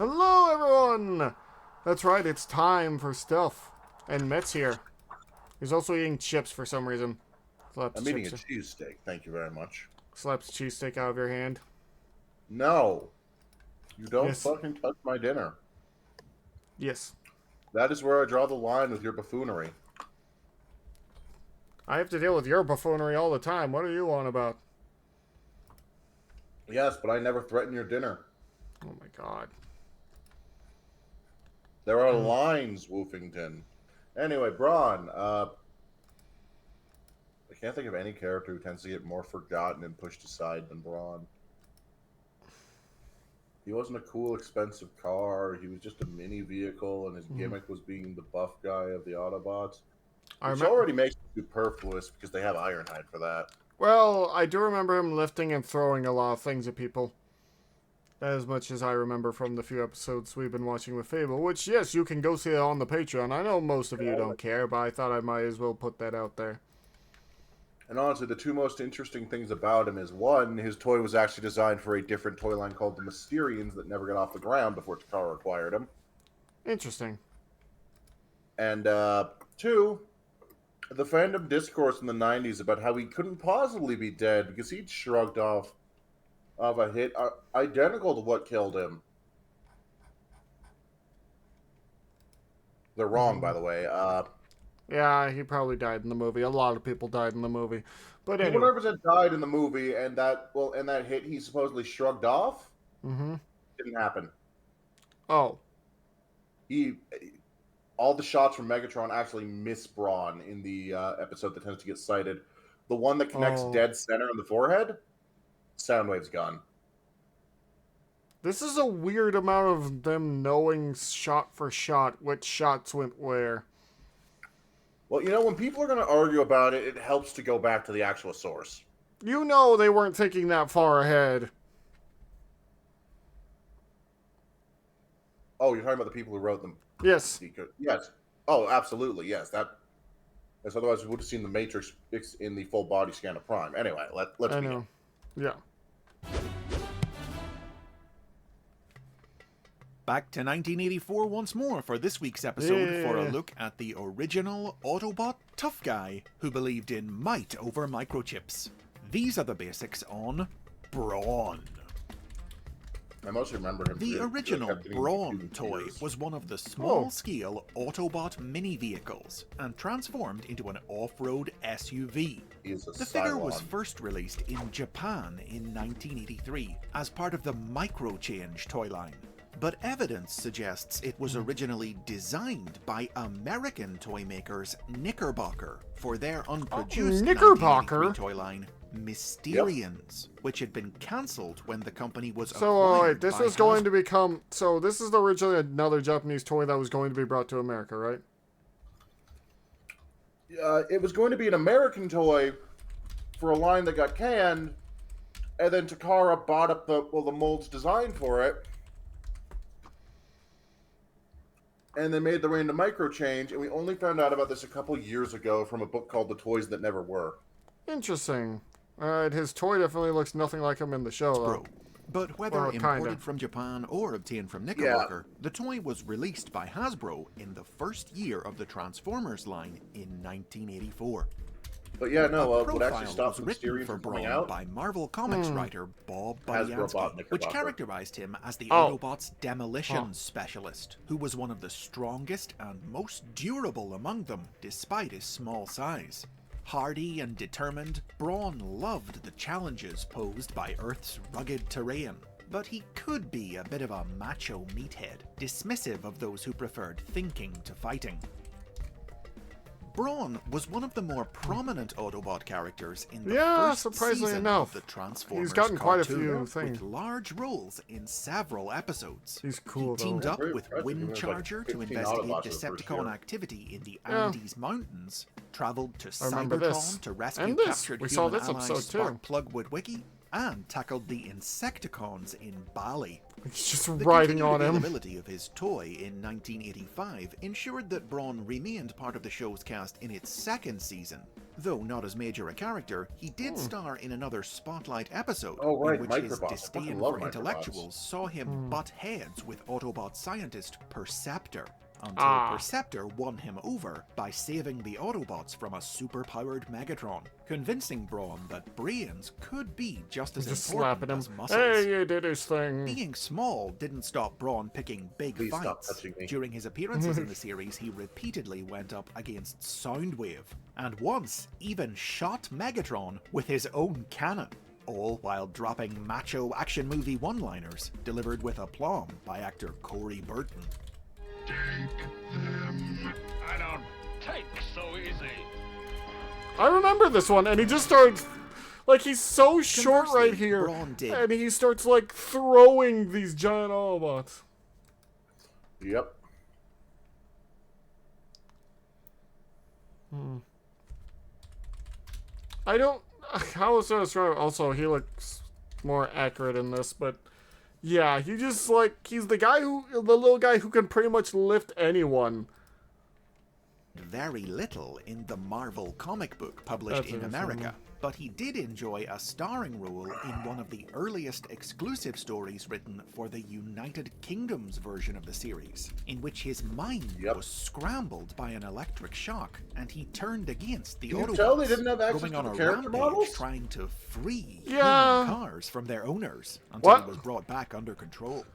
Hello, everyone! That's right, it's time for stuff. And Met's here. He's also eating chips for some reason. I'm eating a cheesesteak, thank you very much. Slaps cheesesteak out of your hand. No! You don't Yes. fucking touch my dinner. Yes. That is where I draw the line with your buffoonery. I have to deal with your buffoonery all the time. What are you on about? Yes, but I never threaten your dinner. Oh my god. There are lines, Woofington. Anyway, Brawn, I can't think of any character who tends to get more forgotten and pushed aside than Brawn. He wasn't a cool, expensive car. He was just a mini vehicle, and his gimmick was being the buff guy of the Autobots. Which already makes it superfluous because they have Ironhide for that. Well, I do remember him lifting and throwing a lot of things at people. As much as I remember from the few episodes we've been watching with Fable, which, yes, you can go see it on the Patreon. I know most of you don't care, but I thought I might as well put that out there. And honestly, the two most interesting things about him is, one, his toy was actually designed for a different toy line called the Mysterians that never got off the ground before Takara acquired him. Interesting. And, two, the fandom discourse in the 90s about how he couldn't possibly be dead because he'd shrugged off of a hit identical to what killed him. They're wrong, by the way. Yeah, he probably died in the movie. A lot of people died in the movie. But anyway. He 100% died in the movie, and that hit he supposedly shrugged off didn't happen. Oh. All the shots from Megatron actually miss Brawn in the episode that tends to get cited. The one that connects dead center in the forehead, Soundwave's gone. This is a weird amount of them knowing shot for shot which shots went where. Well, you know, when people are going to argue about it, it helps to go back to the actual source. You know they weren't thinking that far ahead. Oh, you're talking about the people who wrote them? Yes. Yes. Oh, absolutely, yes. That's otherwise we would have seen the Matrix in the full body scan of Prime. Anyway, let's begin. Yeah. Back to 1984 once more for this week's episode for a look at the original Autobot tough guy who believed in might over microchips. These are the basics on Brawn. I mostly remember him. The original Brawn toy was one of the small-scale Autobot mini-vehicles and transformed into an off-road SUV. The figure was first released in Japan in 1983 as part of the Microchange toy line. But evidence suggests it was originally designed by American toy makers Knickerbocker for their unproduced 1983 toy line Mysterians, which had been cancelled when the company was acquired this was going to become... So this is originally another Japanese toy that was going to be brought to America, right? It was going to be an American toy for a line that got canned, and then Takara bought up the molds designed for it, and they made their way into Microchange, and we only found out about this a couple years ago from a book called The Toys That Never Were. Interesting. Alright, his toy definitely looks nothing like him in the show, though. But whether imported from Japan or obtained from Knickerbocker, the toy was released by Hasbro in the first year of the Transformers line in 1984. But yeah, no, what actually stopped Mysterians from coming out by Marvel Comics writer Bob Budiansky, which characterized him as the Autobots' demolition specialist, who was one of the strongest and most durable among them, despite his small size. Hardy and determined, Brawn loved the challenges posed by Earth's rugged terrain, but he could be a bit of a macho meathead, dismissive of those who preferred thinking to fighting. Brawn was one of the more prominent Autobot characters in the first season of the Transformers he's gotten quite cartoon, a few things. with large roles in several episodes. He's cool, he teamed up with Windcharger to investigate Decepticon activity in the Andes Mountains, traveled to Cybertron to rescue captured human ally Sparkplug Witwicky, and tackled the Insecticons in Bali. He's just riding on him. The availability of his toy in 1985 ensured that Brawn remained part of the show's cast in its second season. Though not as major a character, he did star in another Spotlight episode in which his disdain for intellectuals saw him butt heads with Autobot scientist Perceptor, until Perceptor won him over by saving the Autobots from a superpowered Megatron, convincing Brawn that brains could be just as important as muscles. Hey, he did his thing. Being small didn't stop Brawn picking big fights. During his appearances in the series, he repeatedly went up against Soundwave, and once even shot Megatron with his own cannon, all while dropping macho action movie one-liners delivered with aplomb by actor Corey Burton. Take them. I don't take so easy. I remember this one, and he just starts, like, he's so short right here, and he starts, like, throwing these giant Autobots. Yep. I don't, how was I describe? Also, he looks more accurate in this, but yeah, he just, like, he's the little guy who can pretty much lift anyone. Very little in the Marvel comic book published in America, but he did enjoy a starring role in one of the earliest exclusive stories written for the United Kingdom's version of the series, in which his mind was scrambled by an electric shock, and he turned against the Autobots, going on a rampage trying to free human cars from their owners until he was brought back under control.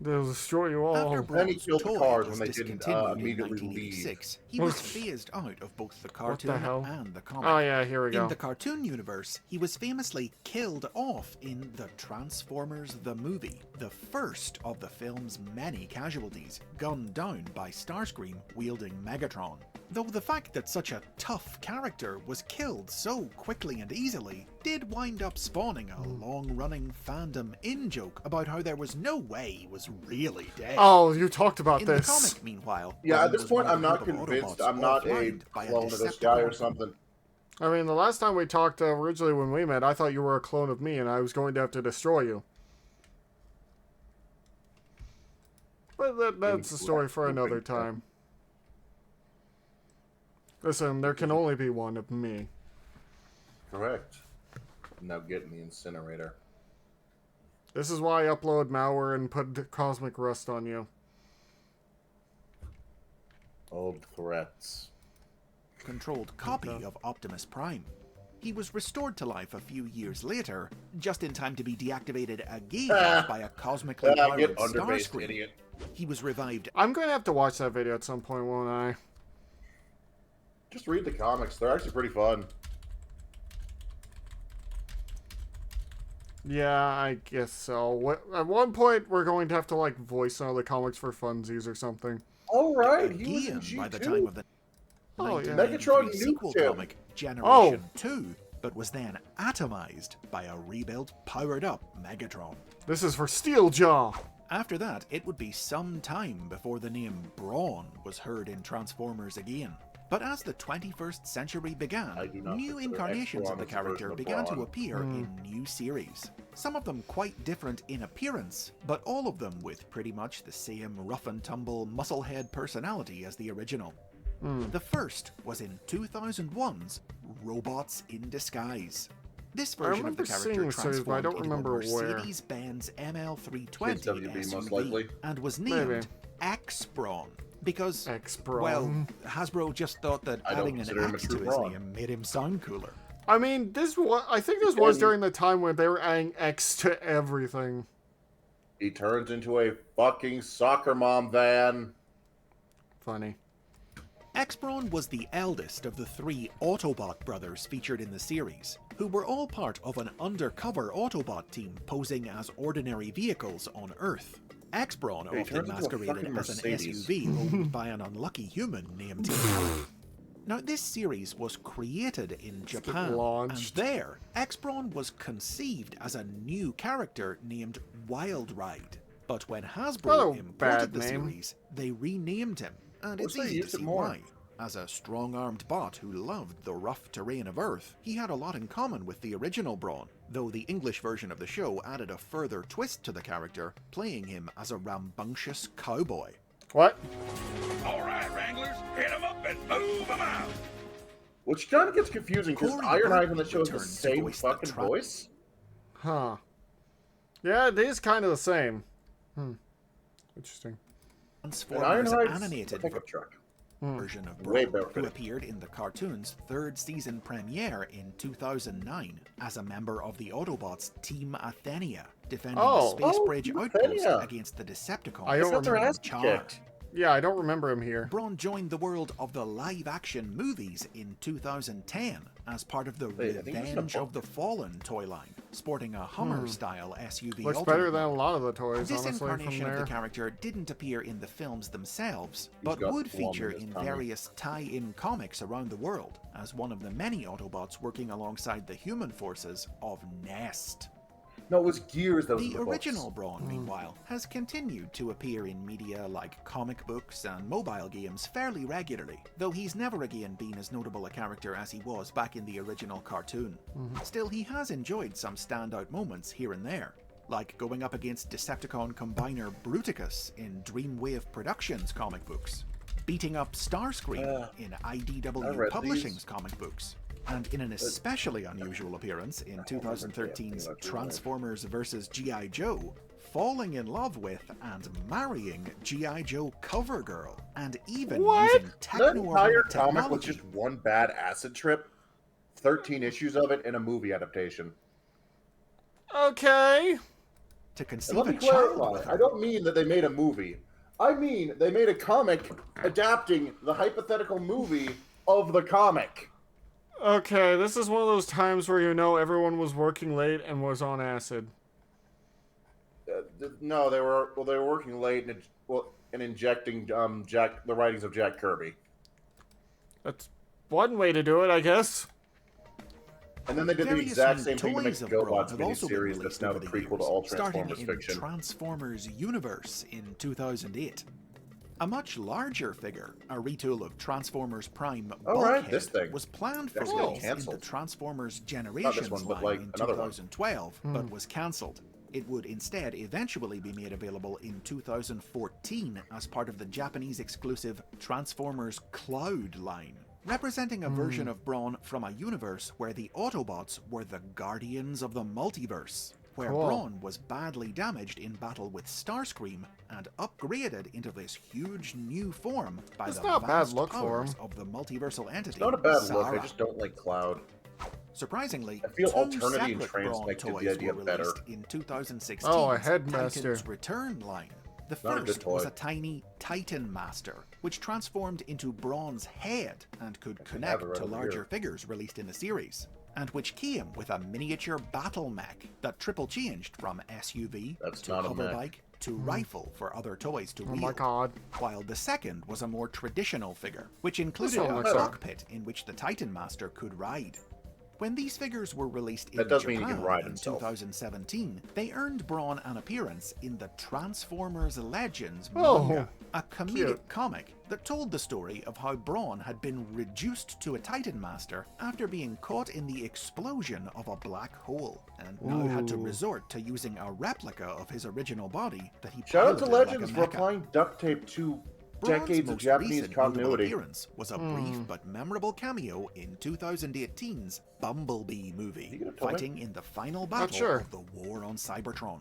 They'll destroy you all. Then he killed the cars when they didn't immediately leave. He was phased out of both the cartoon and the comic. Oh yeah, here we go. In the cartoon universe, he was famously killed off in the Transformers the movie, the first of the film's many casualties, gunned down by Starscream wielding Megatron. Though the fact that such a tough character was killed so quickly and easily did wind up spawning a long-running fandom in-joke about how there was no way he was really dead. Oh, you talked about in this. In the comic, meanwhile... Yeah, at this point I'm not convinced. I'm not a clone of this guy or something. I mean, the last time we talked originally when we met, I thought you were a clone of me and I was going to have to destroy you. But that's a story for another time. Listen, there can only be one of me. Correct. Now get in the incinerator. This is why I upload malware and put cosmic rust on you. Old threats. Controlled copy of Optimus Prime. He was restored to life a few years later, just in time to be deactivated again by a cosmically powered Starscream. He was revived. I'm going to have to watch that video at some point, won't I? Just read the comics. They're actually pretty fun. Yeah, I guess so. At one point, we're going to have to, like, voice some of the comics for funsies or something. Oh, right. He was in G2. By the time of the Megatron sequel comic, Generation 2, but was then atomized by a rebuilt, powered-up Megatron. This is for Steeljaw. After that, it would be some time before the name Brawn was heard in Transformers again. But as the 21st century began, new incarnations of the character began to appear in new series. Some of them quite different in appearance, but all of them with pretty much the same rough-and-tumble musclehead personality as the original. The first was in 2001's Robots in Disguise. This version of the character transformed into a Mercedes-Benz ML320 SUV and was named X-Brawn. Because, well, Hasbro just thought that adding an X to his name made him sound cooler. I mean, I think this was during the time when they were adding X to everything. He turns into a fucking soccer mom van. Funny. X-Brawn was the eldest of the 3 Autobot brothers featured in the series, who were all part of an undercover Autobot team posing as ordinary vehicles on Earth. X-Brawn often masqueraded as an SUV owned by an unlucky human named Tina. Now, this series was created in Japan, and there, X-Brawn was conceived as a new character named Wild Ride. But when Hasbro imported the series, they renamed him, and it's easy to see why. As a strong-armed bot who loved the rough terrain of Earth, he had a lot in common with the original Brawn, though the English version of the show added a further twist to the character, playing him as a rambunctious cowboy. What? All right, Wranglers, hit 'em up and move 'em out. Which kind of gets confusing because Corey Ironhide in the Burton show is the returned to same voice the fucking Trap. voice. Huh. Yeah, it is kind of the same. Interesting. And Transformers Ironhide's animated a pickup truck. version of Way Brawn, better who fitting. appeared in the cartoon's third season premiere in 2009 as a member of the Autobots Team Athenia, defending the space bridge Team outpost Athenia. against the Decepticons. I don't Got their remember. ass kicked. Yeah, I don't remember him here. Brawn joined the world of the live-action movies in 2010 as part of the Wait, I think it's in a Revenge of book. the Fallen toy line, sporting a Hummer-style SUV. Looks ultimate better than a model. lot of the toys, This honestly, from incarnation of there. the character didn't appear in the films themselves, but got would plum in feature his in tummy. various tie-in comics around the world, as one of the many Autobots working alongside the human forces of Nest. No, it was Gears that was in The the books. original Brawn, meanwhile, has continued to appear in media like comic books and mobile games fairly regularly, though he's never again been as notable a character as he was back in the original cartoon. Still, he has enjoyed some standout moments here and there, like going up against Decepticon combiner Bruticus in Dreamwave Productions comic books, beating up Starscream in I IDW read Publishing's these. comic books, and in an especially unusual appearance in 2013's Transformers vs. G.I. Joe, falling in love with and marrying G.I. Joe cover girl, and even using The techno entire comic was technology. just one bad acid trip. 13 issues of it in a movie adaptation. Okay. to And conceive let a me child clarify, with I her. don't mean that they made a movie. I mean they made a comic adapting the hypothetical movie of the comic. Okay, this is one of those times where you know everyone was working late and was on acid. No, they were working late and injecting the writings of Jack Kirby. That's one way to do it, I guess. And then they did the Various exact new same thing to make toys of GoBots Brawn have also been miniseries released that's now over the the prequel to years, all starting Transformers in fiction. Transformers Universe in 2008. A much larger figure, a retool of Transformers Prime Oh, right, Bulkhead, this thing. was planned for That's getting release in the cancelled. Transformers Generations one, but line like in another one. 2012, but was cancelled. It would instead eventually be made available in 2014 as part of the Japanese exclusive Transformers Cloud line, representing a version of Brawn from a universe where the Autobots were the guardians of the multiverse, where Cool. Brawn was badly damaged in battle with Starscream and upgraded into this huge new form by It's the not a bad vast look for powers him. of the multiversal entity. It's not a bad look. I Zara. just don't like Cloud. Surprisingly, I feel two Alternity and separate Trance Brawn make the toys idea were better. released in 2016's Oh, a Headmaster. Titan's Return line. The Not a good first was toy. a tiny Titan Master, which transformed into Brawn's head and could have connect it right to over larger here. figures released in the series, and which came with a miniature battle mech that triple changed from SUV That's to not a mech. hoverbike to rifle for other toys to Oh wield. my god. While the second was a more traditional figure, which included one a looks alright. cockpit in which the Titan Master could ride. When these figures were released in That does Japan mean he can ride in himself. 2017, they earned Brawn an appearance in the Transformers Legends Oh, manga, a comedic cute. comic that told the story of how Brawn had been reduced to a Titan Master after being caught in the explosion of a black hole, and now had to Ooh. resort to using a replica of his original body that he Shout out to piloted like Legends a for mecha. applying duct tape to Brawn's decades of most Japanese recent notable continuity. appearance was a brief but memorable cameo in 2018's Bumblebee movie, You gonna tell me? fighting in the final battle sure. of the war on Cybertron.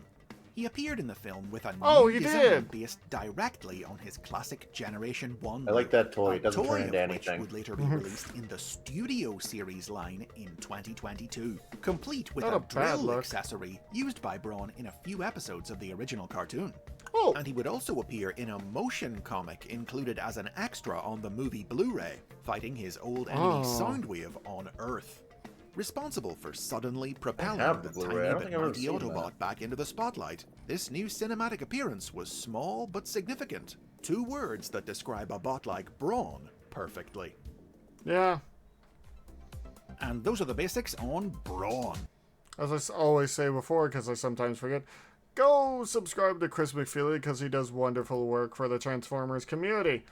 He appeared in the film with a new Oh, he design did! based directly on his classic Generation 1 I like that toy. a It doesn't toy turn into of which anything. would later be released in the Studio Series line in 2022, complete with Not a a bad drill look. accessory used by Brawn in a few episodes of the original cartoon. Oh, And he would also appear in a motion comic included as an extra on the movie Blu-ray, fighting his old enemy Oh. Soundwave on Earth. Responsible for suddenly propelling have the the Blu-ray. I tiny don't but think I've ever mighty seen Autobot that. back into the spotlight, this new cinematic appearance was small but significant. Two words that describe a bot like Brawn perfectly. yeah. And those are the basics on Brawn. As I always say before, because I sometimes forget, go subscribe to Chris McFeely because he does wonderful work for the Transformers community.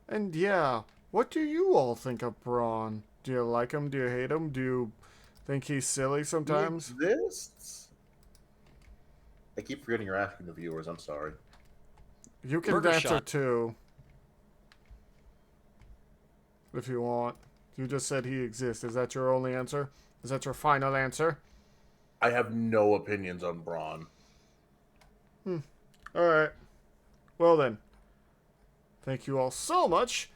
And yeah, What do you all think of Brawn? Do you like him? Do you hate him? Do you think he's silly sometimes? He exists? I keep forgetting you're asking the viewers. I'm sorry. You can Burger answer shot. too. If you want. You just said he exists. Is that your only answer? Is that your final answer? I have no opinions on Brawn. Alright. Well then. Thank you all so much.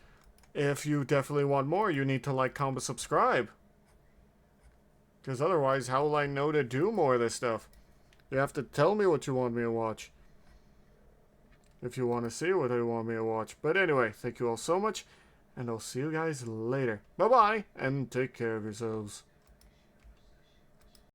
If you definitely want more, you need to like, comment, subscribe. Because otherwise, how will I know to do more of this stuff? You have to tell me what you want me to watch. If you want to see what you want me to watch. But anyway, thank you all so much. And I'll see you guys later. Bye-bye. And take care of yourselves.